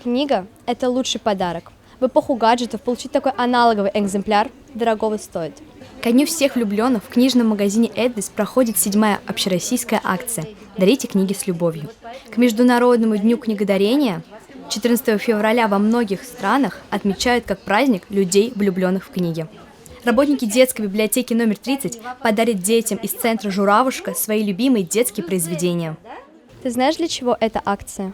Книга – это лучший подарок. В эпоху гаджетов получить такой аналоговый экземпляр дорогого стоит. Ко дню всех влюбленных в книжном магазине «Эдис» проходит 7-я общероссийская акция «Дарите книги с любовью». К Международному дню книгодарения 14 февраля во многих странах отмечают как праздник людей, влюбленных в книги. Работники детской библиотеки номер 30 подарят детям из центра «Журавушка» свои любимые детские произведения. Ты знаешь, для чего эта акция?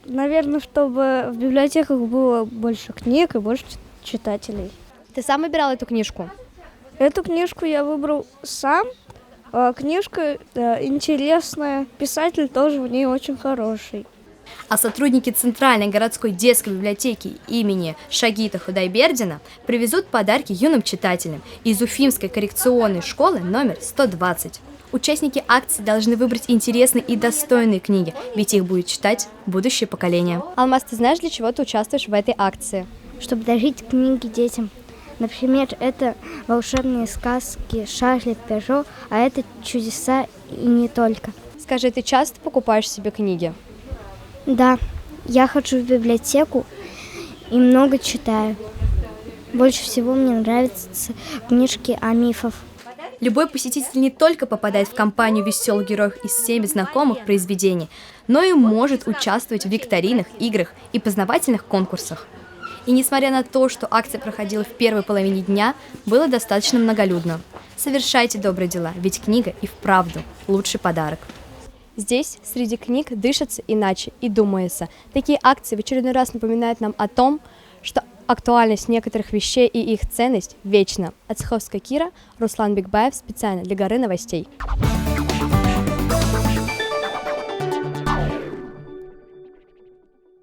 Наверное, чтобы в библиотеках было больше книг и больше читателей. Ты сам выбирал эту книжку? Эту книжку я выбрал сам. Книжка интересная, писатель тоже в ней очень хороший. А сотрудники Центральной городской детской библиотеки имени Шагита Худайбердина привезут подарки юным читателям из Уфимской коррекционной школы номер 120. Участники акции должны выбрать интересные и достойные книги, ведь их будет читать будущее поколение. Алмаз, ты знаешь, для чего ты участвуешь в этой акции? Чтобы дарить книги детям. Например, это волшебные сказки Шарля Перро, а это чудеса и не только. Скажи, ты часто покупаешь себе книги? Да, я хожу в библиотеку и много читаю. Больше всего мне нравятся книжки о мифах. Любой посетитель не только попадает в компанию веселых героев из всеми знакомых произведений, но и может участвовать в викторинах, играх и познавательных конкурсах. И несмотря на то, что акция проходила в первой половине дня, было достаточно многолюдно. Совершайте добрые дела, ведь книга и вправду лучший подарок. Здесь среди книг дышится иначе и думается. Такие акции в очередной раз напоминают нам о том, что актуальность некоторых вещей и их ценность вечна. Ацховская Кира, Руслан Бекбаев, специально для Горы новостей.